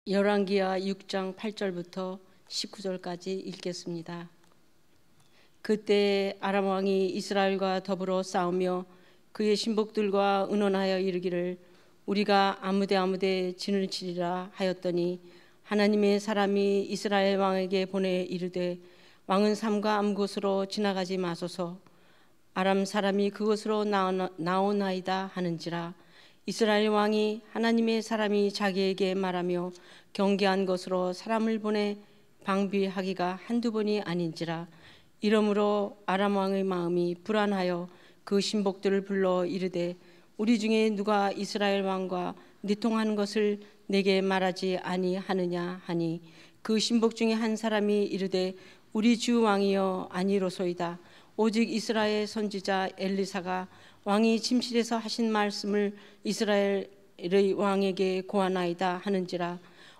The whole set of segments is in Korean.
열왕기하 6장 8절부터 19절까지 읽겠습니다. 그때 아람 왕이 이스라엘과 더불어 싸우며 그의 신복들과 의논하여 이르기를 우리가 아무데 진을 치리라 하였더니 하나님의 사람이 이스라엘 왕에게 보내 이르되 왕은 삼가 암곳으로 지나가지 마소서. 아람 사람이 그곳으로 나오나이다 하는지라. 이스라엘 왕이 하나님의 사람이 자기에게 말하며 경계한 곳으로 사람을 보내 방비하기가 한두 번이 아닌지라. 이러므로 아람 왕의 마음이 불안하여 그 신복들을 불러 이르되 우리 중에 누가 이스라엘 왕과 내통하는 것을 내게 말하지 아니하느냐 하니 그 신복 중에 한 사람이 이르되 우리 주 왕이여 아니로소이다. 오직 이스라엘 선지자 엘리사가 왕이 침실에서 하신 말씀을 이스라엘의 왕에게 고하나이다 하는지라.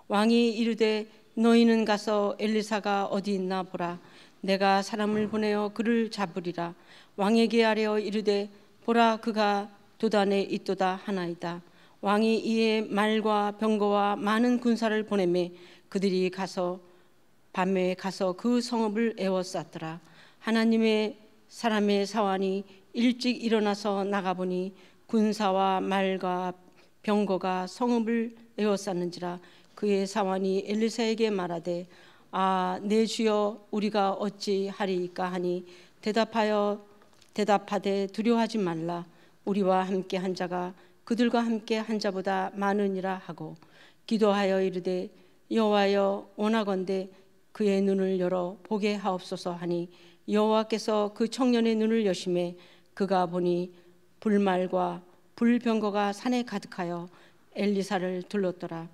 왕이 이르되 너희는 가서 엘리사가 어디 있나 보라. 내가 사람을 보내어 그를 잡으리라. 왕에게 아뢰어 이르되 보라 그가 도단에 있도다 하나이다. 왕이 이에 말과 병거와 많은 군사를 보내매 그들이 밤에 가서 그 성읍을 에워쌌더라. 하나님의 사람의 사환이 일찍 일어나서 나가보니 군사와 말과 병거가 성읍을 에워쌌는지라. 그의 사환이 엘리사에게 말하되 내 주여 우리가 어찌 하리이까 하니 대답하되 두려워하지 말라. 우리와 함께 한 자가 그들과 함께 한 자보다 많으니라 하고 기도하여 이르되 여호와여 원하건대 그의 눈을 열어 보게 하옵소서 하니 여호와께서 그 청년의 눈을 여심해 그가 보니 불말과 불병거가 산에 가득하여 엘리사를 둘렀더라.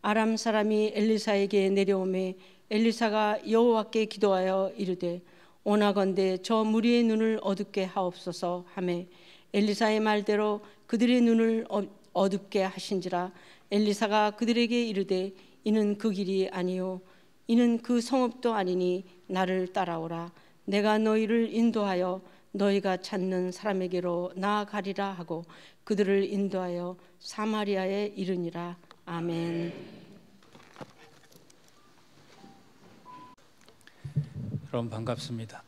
아람 사람이 엘리사에게 내려오매 엘리사가 여호와께 기도하여 이르되 원하건대 저 무리의 눈을 어둡게 하옵소서 하매 엘리사의 말대로 그들의 눈을 어둡게 하신지라. 엘리사가 그들에게 이르되 이는 그 길이 아니요 이는 그 성읍도 아니니 나를 따라오라. 내가 너희를 인도하여 너희가 찾는 사람에게로 나아가리라 하고 그들을 인도하여 사마리아에 이르니라. 아멘. 여러분 반갑습니다.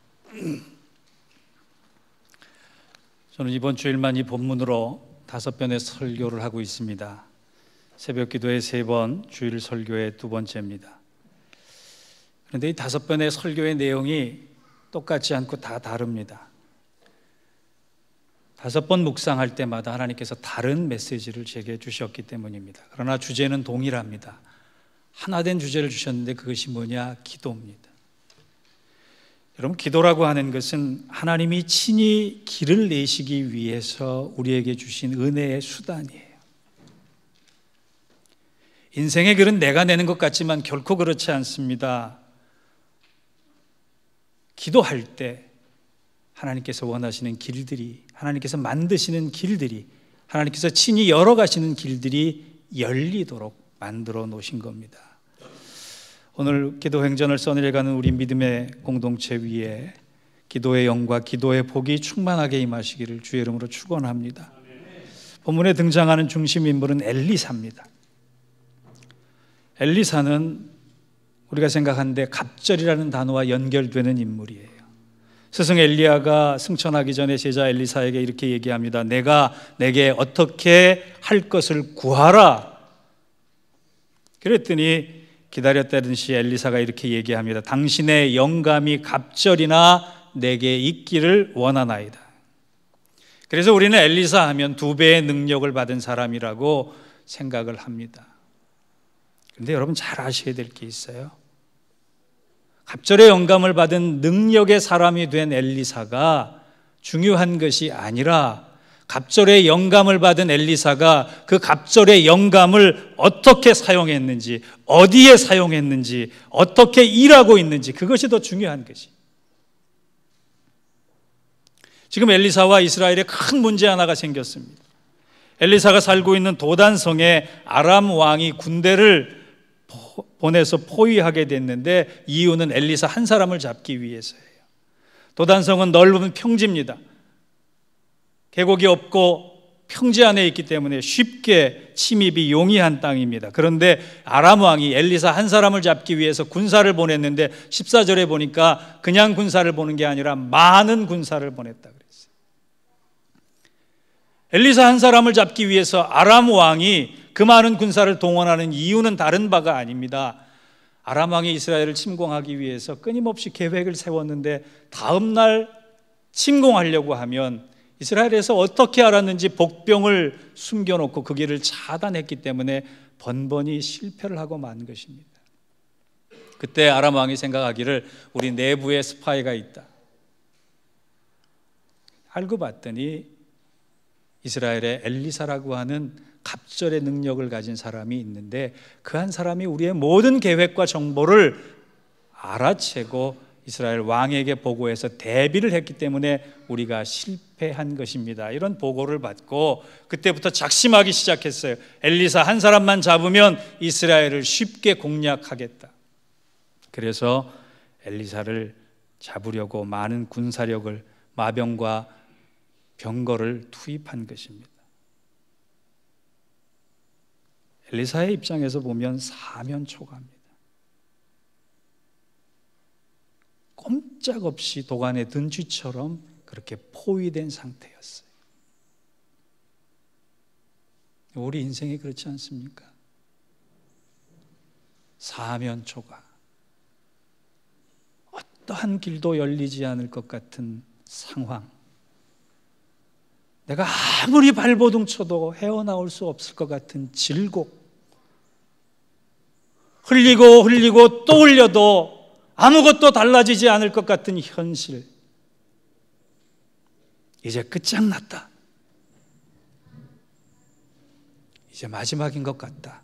저는 이번 주일만 이 본문으로 5번의 설교를 하고 있습니다. 새벽 기도에 3번, 주일 설교의 2번째입니다. 그런데 이 5번의 설교의 내용이 똑같지 않고 다 다릅니다. 5번 묵상할 때마다 하나님께서 다른 메시지를 제게 주셨기 때문입니다. 그러나 주제는 동일합니다. 하나된 주제를 주셨는데 그것이 뭐냐? 기도입니다. 여러분, 기도라고 하는 것은 하나님이 친히 길을 내시기 위해서 우리에게 주신 은혜의 수단이에요. 인생의 길은 내가 내는 것 같지만 결코 그렇지 않습니다. 기도할 때 하나님께서 원하시는 길들이, 하나님께서 만드시는 길들이, 하나님께서 친히 열어가시는 길들이 열리도록 만들어 놓으신 겁니다. 오늘 기도 행전을 써내려가는 우리 믿음의 공동체 위에 기도의 영과 기도의 복이 충만하게 임하시기를 주의 이름으로 축원합니다. 본문에 등장하는 중심 인물은 엘리사입니다. 엘리사는 우리가 생각하는데 갑절이라는 단어와 연결되는 인물이에요. 스승 엘리야가 승천하기 전에 제자 엘리사에게 이렇게 얘기합니다. 내가 내게 어떻게 할 것을 구하라. 그랬더니 기다렸다든지 엘리사가 이렇게 얘기합니다. 당신의 영감이 갑절이나 내게 있기를 원하나이다. 그래서 우리는 엘리사 하면 2배의 능력을 받은 사람이라고 생각을 합니다. 그런데 여러분 잘 아셔야 될 게 있어요. 갑절의 영감을 받은 능력의 사람이 된 엘리사가 중요한 것이 아니라 갑절의 영감을 받은 엘리사가 그 갑절의 영감을 어떻게 사용했는지, 어디에 사용했는지, 어떻게 일하고 있는지, 그것이 더 중요한 것이. 지금 엘리사와 이스라엘에 큰 문제 하나가 생겼습니다. 엘리사가 살고 있는 도단성에 아람 왕이 군대를 보내서 포위하게 됐는데 이유는 엘리사 한 사람을 잡기 위해서예요. 도단성은 넓은 평지입니다. 계곡이 없고 평지 안에 있기 때문에 쉽게 침입이 용이한 땅입니다. 그런데 아람 왕이 엘리사 한 사람을 잡기 위해서 군사를 보냈는데 14절에 보니까 그냥 군사를 보는 게 아니라 많은 군사를 보냈다 그랬어요. 엘리사 한 사람을 잡기 위해서 아람 왕이 그 많은 군사를 동원하는 이유는 다른 바가 아닙니다. 아람 왕이 이스라엘을 침공하기 위해서 끊임없이 계획을 세웠는데 다음 날 침공하려고 하면 이스라엘에서 어떻게 알았는지 복병을 숨겨놓고 그 길을 차단했기 때문에 번번이 실패를 하고 만 것입니다. 그때 아람 왕이 생각하기를 우리 내부에 스파이가 있다. 알고 봤더니 이스라엘의 엘리사라고 하는 갑절의 능력을 가진 사람이 있는데 그 한 사람이 우리의 모든 계획과 정보를 알아채고 이스라엘 왕에게 보고해서 대비를 했기 때문에 우리가 실패한 것입니다. 이런 보고를 받고 그때부터 작심하기 시작했어요. 엘리사 한 사람만 잡으면 이스라엘을 쉽게 공략하겠다. 그래서 엘리사를 잡으려고 많은 군사력을, 마병과 병거를 투입한 것입니다. 엘리사의 입장에서 보면 사면초가입니다. 꼼짝없이 도간에 든 쥐처럼 그렇게 포위된 상태였어요. 우리 인생이 그렇지 않습니까? 사면초가, 어떠한 길도 열리지 않을 것 같은 상황, 내가 아무리 발버둥 쳐도 헤어나올 수 없을 것 같은 질곡, 흘리고 또 흘려도 아무것도 달라지지 않을 것 같은 현실, 이제 끝장났다, 이제 마지막인 것 같다,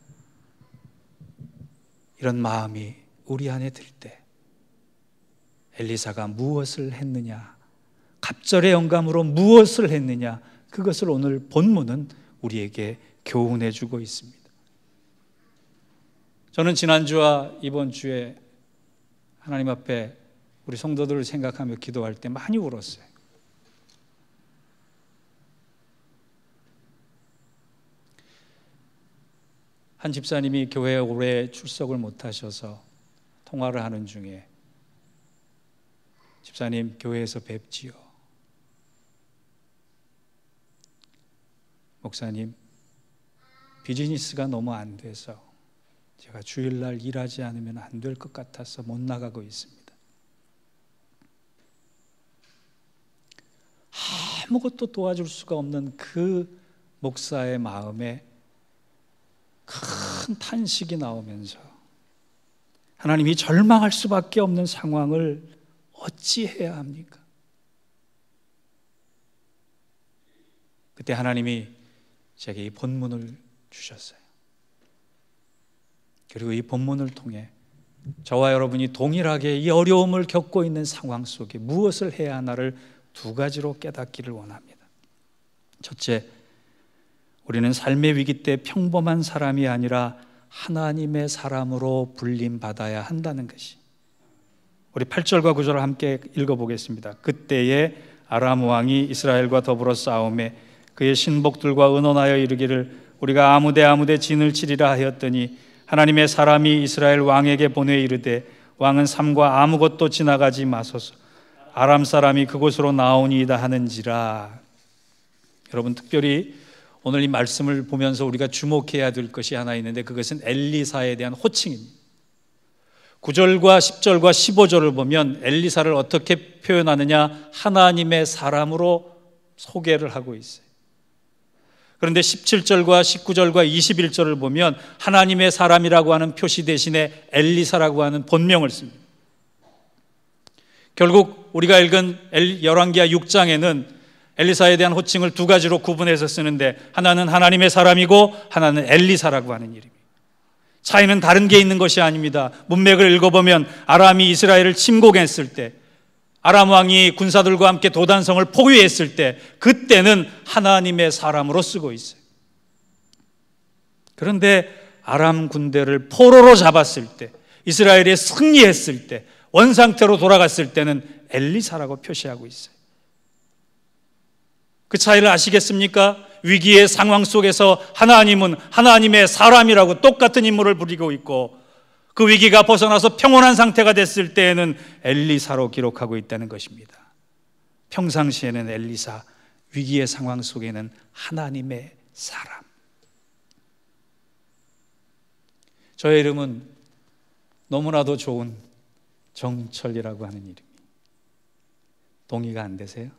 이런 마음이 우리 안에 들 때 엘리사가 무엇을 했느냐, 갑절의 영감으로 무엇을 했느냐, 그것을 오늘 본문은 우리에게 교훈해 주고 있습니다. 저는 지난주와 이번 주에 하나님 앞에 우리 성도들을 생각하며 기도할 때 많이 울었어요. 한 집사님이 교회에 오래 출석을 못하셔서 통화를 하는 중에 집사님 교회에서 뵙지요. 목사님 비즈니스가 너무 안 돼서 제가 주일날 일하지 않으면 안 될 것 같아서 못 나가고 있습니다. 아무것도 도와줄 수가 없는 그 목사의 마음에 큰 탄식이 나오면서 하나님이 절망할 수밖에 없는 상황을 어찌해야 합니까? 그때 하나님이 제게 이 본문을 주셨어요. 그리고 이 본문을 통해 저와 여러분이 동일하게 이 어려움을 겪고 있는 상황 속에 무엇을 해야 하나를 두 가지로 깨닫기를 원합니다. 첫째, 우리는 삶의 위기 때 평범한 사람이 아니라 하나님의 사람으로 불림받아야 한다는 것이. 우리 8절과 9절을 함께 읽어보겠습니다. 그때에 아람 왕이 이스라엘과 더불어 싸움에 그의 신복들과 의논하여 이르기를 우리가 아무데 진을 치리라 하였더니 하나님의 사람이 이스라엘 왕에게 보내 이르되 왕은 삼가 아무것도 지나가지 마소서 아람 사람이 그곳으로 나오니이다 하는지라. 여러분, 특별히 오늘 이 말씀을 보면서 우리가 주목해야 될 것이 하나 있는데 그것은 엘리사에 대한 호칭입니다. 9절과 10절과 15절을 보면 엘리사를 어떻게 표현하느냐, 하나님의 사람으로 소개를 하고 있어요. 그런데 17절과 19절과 21절을 보면 하나님의 사람이라고 하는 표시 대신에 엘리사라고 하는 본명을 씁니다. 결국 우리가 읽은 열왕기하 6장에는 엘리사에 대한 호칭을 두 가지로 구분해서 쓰는데 하나는 하나님의 사람이고 하나는 엘리사라고 하는 이름입니다. 차이는 다른 게 있는 것이 아닙니다. 문맥을 읽어보면 아람이 이스라엘을 침공했을 때, 아람 왕이 군사들과 함께 도단성을 포위했을 때, 그때는 하나님의 사람으로 쓰고 있어요. 그런데 아람 군대를 포로로 잡았을 때, 이스라엘이 승리했을 때, 원상태로 돌아갔을 때는 엘리사라고 표시하고 있어요. 그 차이를 아시겠습니까? 위기의 상황 속에서 하나님은 하나님의 사람이라고 똑같은 임무를 부리고 있고, 그 위기가 벗어나서 평온한 상태가 됐을 때에는 엘리사로 기록하고 있다는 것입니다. 평상시에는 엘리사, 위기의 상황 속에는 하나님의 사람. 저의 이름은 너무나도 좋은 정철이라고 하는 이름이 동의가 안 되세요?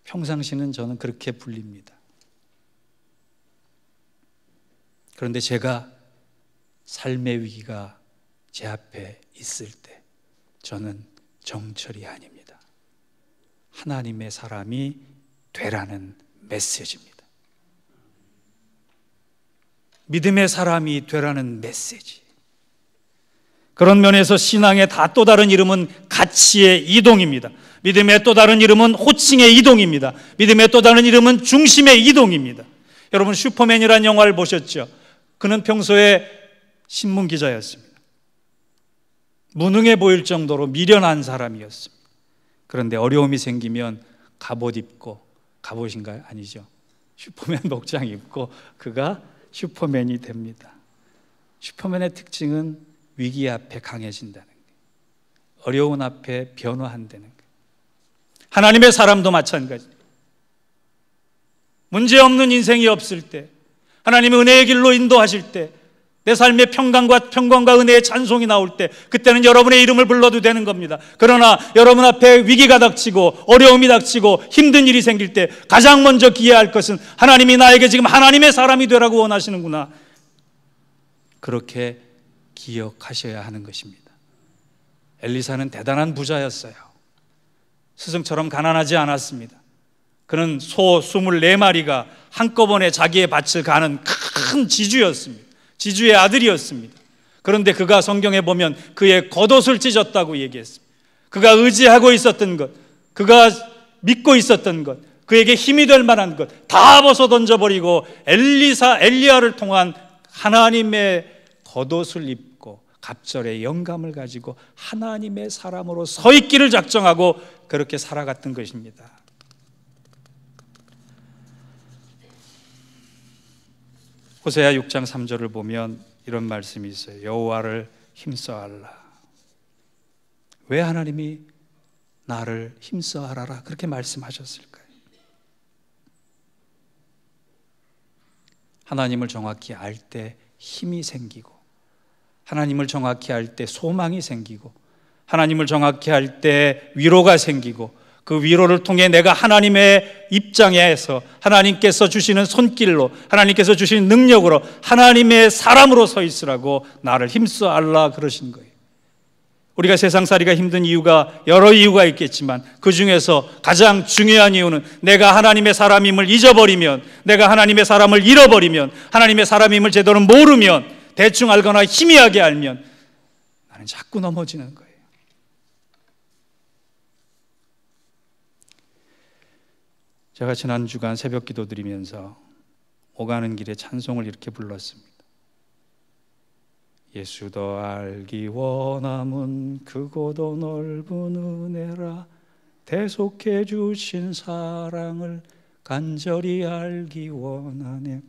평상시는 저는 그렇게 불립니다. 그런데 제가 삶의 위기가 제 앞에 있을 때 저는 정철이 아닙니다. 하나님의 사람이 되라는 메시지입니다. 믿음의 사람이 되라는 메시지. 그런 면에서 신앙의 또 다른 이름은 가치의 이동입니다. 믿음의 또 다른 이름은 호칭의 이동입니다. 믿음의 또 다른 이름은 중심의 이동입니다. 여러분, 슈퍼맨이라는 영화를 보셨죠? 그는 평소에 신문기자였습니다. 무능해 보일 정도로 미련한 사람이었습니다. 그런데 어려움이 생기면 갑옷 입고, 갑옷인가요? 아니죠. 슈퍼맨 복장 입고 그가 슈퍼맨이 됩니다. 슈퍼맨의 특징은 위기 앞에 강해진다는 거예요. 어려운 앞에 변화한다는 거예요. 하나님의 사람도 마찬가지예요. 문제없는 인생이 없을 때, 하나님의 은혜의 길로 인도하실 때, 내 삶의 평강과 은혜의 찬송이 나올 때, 그때는 여러분의 이름을 불러도 되는 겁니다. 그러나 여러분 앞에 위기가 닥치고 어려움이 닥치고 힘든 일이 생길 때 가장 먼저 기여할 것은 하나님이 나에게 지금 하나님의 사람이 되라고 원하시는구나, 그렇게 기억하셔야 하는 것입니다. 엘리사는 대단한 부자였어요. 스승처럼 가난하지 않았습니다. 그는 소 24마리가 한꺼번에 자기의 밭을 가는 큰 지주였습니다. 지주의 아들이었습니다. 그런데 그가 성경에 보면 그의 겉옷을 찢었다고 얘기했습니다. 그가 의지하고 있었던 것, 그가 믿고 있었던 것, 그에게 힘이 될 만한 것 다 벗어 던져버리고 엘리야를 통한 하나님의 겉옷을 입고 갑절의 영감을 가지고 하나님의 사람으로 서 있기를 작정하고 그렇게 살아갔던 것입니다. 호세아 6장 3절을 보면 이런 말씀이 있어요. 여호와를 힘써하라. 왜 하나님이 나를 힘써하라 그렇게 말씀하셨을까요? 하나님을 정확히 알 때 힘이 생기고, 하나님을 정확히 알 때 소망이 생기고, 하나님을 정확히 알 때 위로가 생기고, 그 위로를 통해 내가 하나님의 입장에서 하나님께서 주시는 손길로, 하나님께서 주시는 능력으로 하나님의 사람으로 서 있으라고 나를 힘써 알라 그러신 거예요. 우리가 세상살이가 힘든 이유가 여러 이유가 있겠지만 그 중에서 가장 중요한 이유는 내가 하나님의 사람임을 잊어버리면, 내가 하나님의 사람을 잃어버리면, 하나님의 사람임을 제대로 모르면, 대충 알거나 희미하게 알면 나는 자꾸 넘어지는 거예요. 제가 지난 주간 새벽 기도 드리면서 오가는 길에 찬송을 이렇게 불렀습니다. 예수도 알기 원함은 크고도 넓은 은혜라, 대속해 주신 사랑을 간절히 알기 원하네.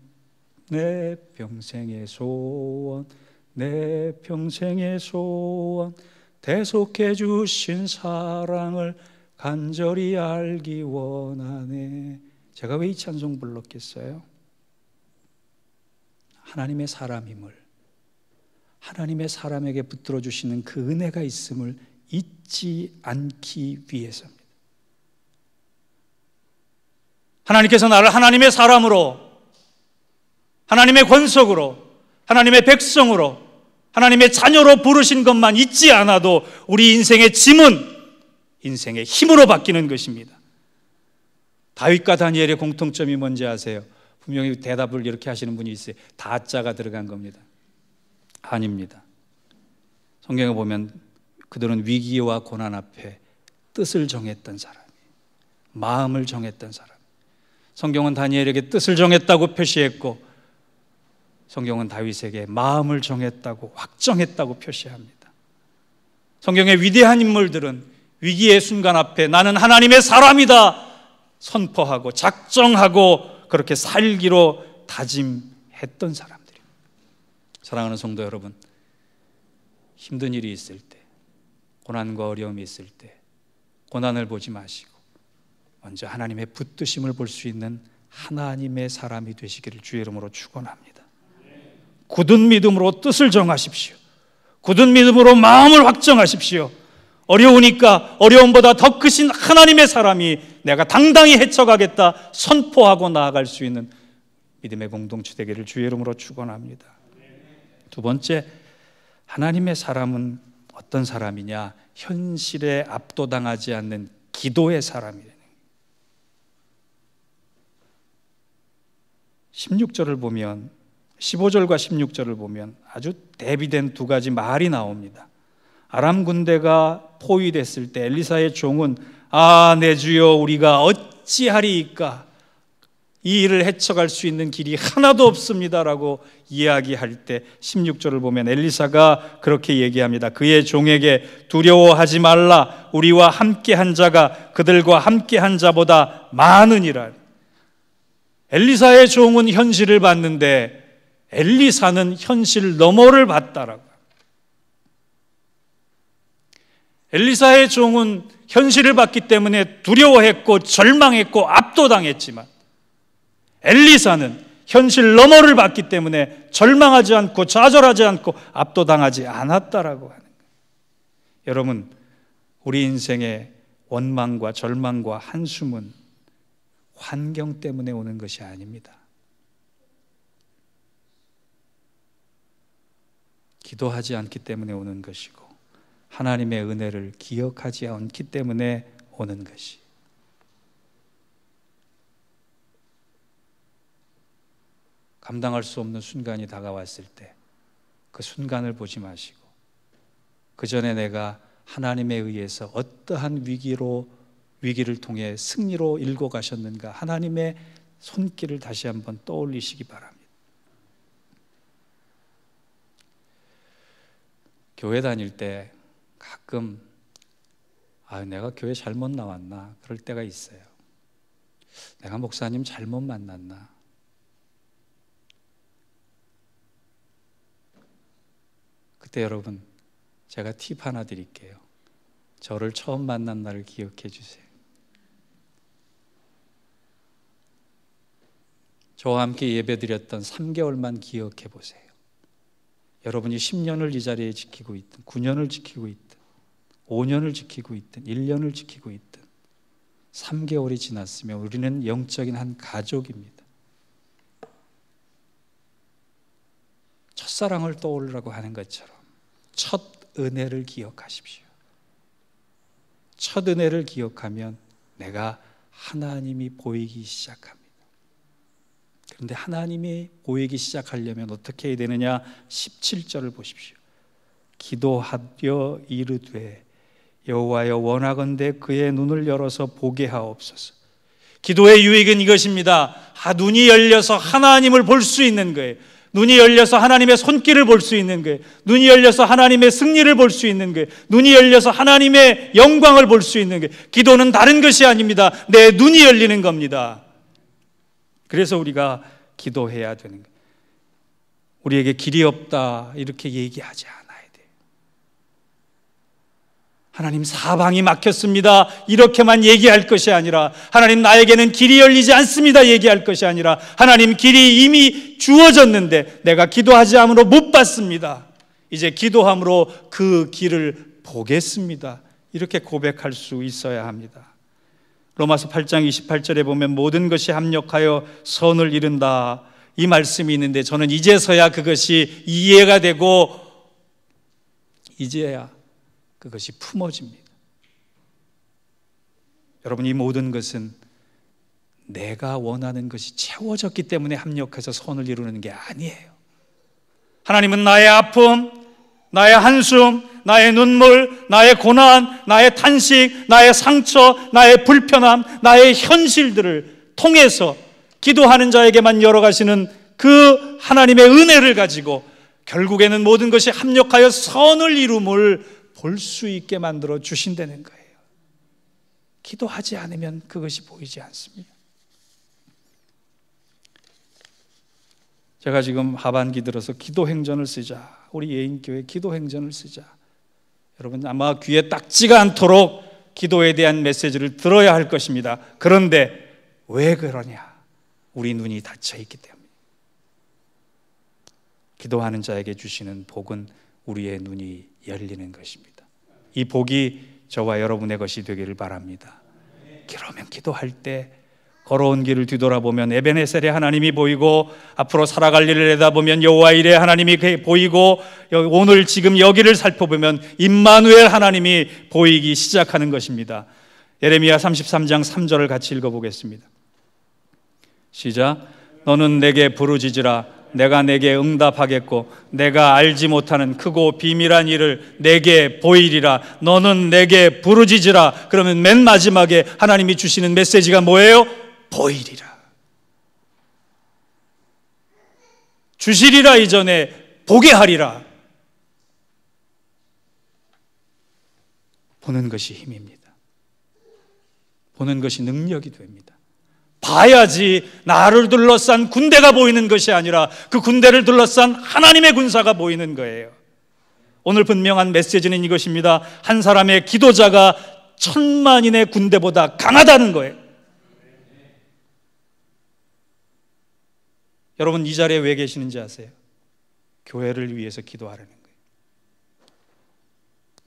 내 평생의 소원, 내 평생의 소원, 대속해 주신 사랑을 간절히 알기 원하네. 제가 왜 이 찬송 불렀겠어요? 하나님의 사람임을, 하나님의 사람에게 붙들어 주시는 그 은혜가 있음을 잊지 않기 위해서입니다. 하나님께서 나를 하나님의 사람으로, 하나님의 권속으로, 하나님의 백성으로, 하나님의 자녀로 부르신 것만 잊지 않아도 우리 인생의 짐은 인생의 힘으로 바뀌는 것입니다. 다윗과 다니엘의 공통점이 뭔지 아세요? 분명히 대답을 이렇게 하시는 분이 있어요. 다자가 들어간 겁니다. 아닙니다. 성경에 보면 그들은 위기와 고난 앞에 뜻을 정했던 사람이에요. 마음을 정했던 사람. 성경은 다니엘에게 뜻을 정했다고 표시했고, 성경은 다윗에게 마음을 정했다고, 확정했다고 표시합니다. 성경의 위대한 인물들은 위기의 순간 앞에 나는 하나님의 사람이다 선포하고 작정하고 그렇게 살기로 다짐했던 사람들입니다. 사랑하는 성도 여러분, 힘든 일이 있을 때, 고난과 어려움이 있을 때 고난을 보지 마시고 먼저 하나님의 붙드심을 볼 수 있는 하나님의 사람이 되시기를 주의 이름으로 축원합니다. 굳은 믿음으로 뜻을 정하십시오. 굳은 믿음으로 마음을 확정하십시오. 어려우니까 어려움보다 더 크신 하나님의 사람이 내가 당당히 헤쳐가겠다 선포하고 나아갈 수 있는 믿음의 공동체 되기를 주의 이름으로 축원합니다. 두 번째, 하나님의 사람은 어떤 사람이냐? 현실에 압도당하지 않는 기도의 사람이에요. 16절을 보면, 15절과 16절을 보면 아주 대비된 두 가지 말이 나옵니다. 아람 군대가 포위됐을 때 엘리사의 종은 내 주여 우리가 어찌하리이까, 이 일을 헤쳐갈 수 있는 길이 하나도 없습니다라고 이야기할 때 16절을 보면 엘리사가 그렇게 얘기합니다. 그의 종에게 두려워하지 말라, 우리와 함께한 자가 그들과 함께한 자보다 많으니라. 엘리사의 종은 현실을 봤는데 엘리사는 현실 너머를 봤다라고. 엘리사의 종은 현실을 봤기 때문에 두려워했고 절망했고 압도당했지만 엘리사는 현실 너머를 봤기 때문에 절망하지 않고 좌절하지 않고 압도당하지 않았다라고 하는 거예요. 여러분, 우리 인생의 원망과 절망과 한숨은 환경 때문에 오는 것이 아닙니다. 기도하지 않기 때문에 오는 것이고 하나님의 은혜를 기억하지 않기 때문에 오는 것이. 감당할 수 없는 순간이 다가왔을 때 그 순간을 보지 마시고 그 전에 내가 하나님에 의해서 어떠한 위기를 통해 승리로 일궈 가셨는가, 하나님의 손길을 다시 한번 떠올리시기 바랍니다. 교회 다닐 때 가끔 내가 교회 잘못 나왔나 그럴 때가 있어요. 내가 목사님 잘못 만났나. 그때 여러분, 제가 팁 하나 드릴게요. 저를 처음 만난 날을 기억해 주세요. 저와 함께 예배드렸던 3개월만 기억해 보세요. 여러분이 10년을 이 자리에 지키고 있든 9년을 지키고 있든 5년을 지키고 있든 1년을 지키고 있든 3개월이 지났으면 우리는 영적인 한 가족입니다. 첫사랑을 떠올리라고 하는 것처럼 첫 은혜를 기억하십시오. 첫 은혜를 기억하면 내가 하나님이 보이기 시작합니다. 그런데 하나님이 보이기 시작하려면 어떻게 해야 되느냐? 17절을 보십시오. 기도하여 이르되 여호와여 원하건대 그의 눈을 열어서 보게 하옵소서. 기도의 유익은 이것입니다. 눈이 열려서 하나님을 볼 수 있는 거예요. 눈이 열려서 하나님의 손길을 볼 수 있는 거예요. 눈이 열려서 하나님의 승리를 볼 수 있는 거예요. 눈이 열려서 하나님의 영광을 볼 수 있는 거예요. 기도는 다른 것이 아닙니다. 내 눈이 열리는 겁니다. 그래서 우리가 기도해야 되는 거예요. 우리에게 길이 없다 이렇게 얘기하지 않아야 돼요. 하나님 사방이 막혔습니다 이렇게만 얘기할 것이 아니라, 하나님 나에게는 길이 열리지 않습니다 얘기할 것이 아니라, 하나님 길이 이미 주어졌는데 내가 기도하지 않으므로 못 봤습니다. 이제 기도함으로 그 길을 보겠습니다. 이렇게 고백할 수 있어야 합니다. 로마서 8장 28절에 보면 모든 것이 합력하여 선을 이룬다 이 말씀이 있는데, 저는 이제서야 그것이 이해가 되고 이제야 그것이 품어집니다. 여러분, 이 모든 것은 내가 원하는 것이 채워졌기 때문에 합력해서 선을 이루는 게 아니에요. 하나님은 나의 아픔, 나의 한숨, 나의 눈물, 나의 고난, 나의 탄식, 나의 상처, 나의 불편함, 나의 현실들을 통해서 기도하는 자에게만 열어가시는 그 하나님의 은혜를 가지고 결국에는 모든 것이 합력하여 선을 이룸을 볼 수 있게 만들어 주신다는 거예요. 기도하지 않으면 그것이 보이지 않습니다. 제가 지금 하반기 들어서 기도행전을 쓰자, 우리 예인교회 기도행전을 쓰자, 여러분 아마 귀에 딱지가 않도록 기도에 대한 메시지를 들어야 할 것입니다. 그런데 왜 그러냐? 우리 눈이 닫혀 있기 때문에. 기도하는 자에게 주시는 복은 우리의 눈이 열리는 것입니다. 이 복이 저와 여러분의 것이 되기를 바랍니다. 그러면 기도할 때 걸어온 길을 뒤돌아보면 에베네셀의 하나님이 보이고, 앞으로 살아갈 일을 내다보면 여호와 일의 하나님이 보이고, 오늘 지금 여기를 살펴보면 임마누엘 하나님이 보이기 시작하는 것입니다. 예레미야 33장 3절을 같이 읽어보겠습니다. 시작. 너는 내게 부르짖으라. 내가 내게 응답하겠고 내가 알지 못하는 크고 비밀한 일을 내게 보이리라. 너는 내게 부르짖으라. 그러면 맨 마지막에 하나님이 주시는 메시지가 뭐예요? 보이리라. 주시리라 이전에 보게 하리라. 보는 것이 힘입니다. 보는 것이 능력이 됩니다. 봐야지 나를 둘러싼 군대가 보이는 것이 아니라 그 군대를 둘러싼 하나님의 군사가 보이는 거예요. 오늘 분명한 메시지는 이것입니다. 한 사람의 기도자가 1000만인의 군대보다 강하다는 거예요. 여러분 이 자리에 왜 계시는지 아세요? 교회를 위해서 기도하라는 거예요.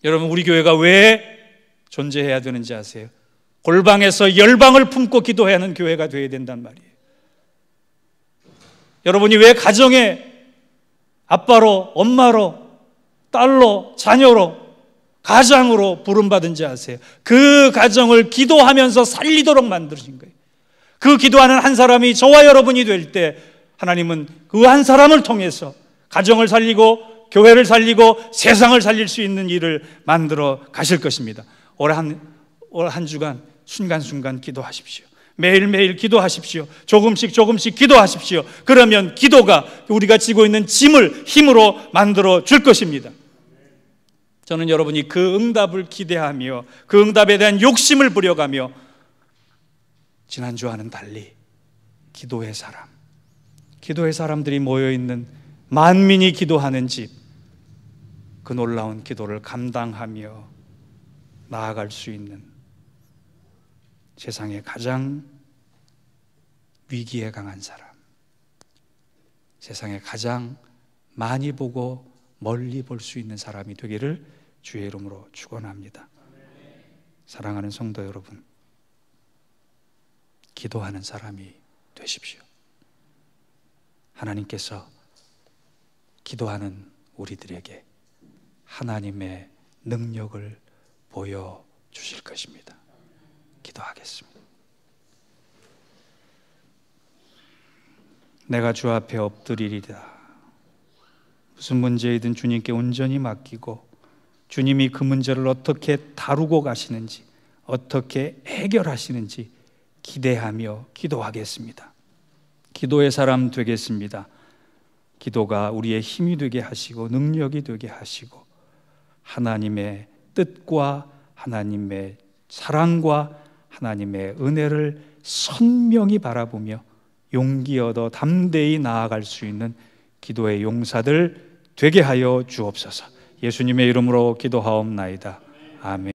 여러분 우리 교회가 왜 존재해야 되는지 아세요? 골방에서 열방을 품고 기도해야 하는 교회가 되어야 된단 말이에요. 여러분이 왜 가정에 아빠로, 엄마로, 딸로, 자녀로, 가장으로 부름받은지 아세요? 그 가정을 기도하면서 살리도록 만드신 거예요. 그 기도하는 한 사람이 저와 여러분이 될 때 하나님은 그 한 사람을 통해서 가정을 살리고 교회를 살리고 세상을 살릴 수 있는 일을 만들어 가실 것입니다. 올 한 주간 순간순간 기도하십시오. 매일매일 기도하십시오. 조금씩 기도하십시오. 그러면 기도가 우리가 지고 있는 짐을 힘으로 만들어 줄 것입니다. 저는 여러분이 그 응답을 기대하며 그 응답에 대한 욕심을 부려가며 지난주와는 달리 기도의 사람들이 모여있는 만민이 기도하는 집, 그 놀라운 기도를 감당하며 나아갈 수 있는 세상에 가장 위기에 강한 사람, 세상에 가장 많이 보고 멀리 볼 수 있는 사람이 되기를 주의 이름으로 축원합니다. 사랑하는 성도 여러분, 기도하는 사람이 되십시오. 하나님께서 기도하는 우리들에게 하나님의 능력을 보여주실 것입니다. 기도하겠습니다. 내가 주 앞에 엎드리리다. 무슨 문제이든 주님께 온전히 맡기고 주님이 그 문제를 어떻게 다루고 가시는지, 어떻게 해결하시는지 기대하며 기도하겠습니다. 기도의 사람 되겠습니다. 기도가 우리의 힘이 되게 하시고 능력이 되게 하시고 하나님의 뜻과 하나님의 사랑과 하나님의 은혜를 선명히 바라보며 용기 얻어 담대히 나아갈 수 있는 기도의 용사들 되게 하여 주옵소서. 예수님의 이름으로 기도하옵나이다. 아멘.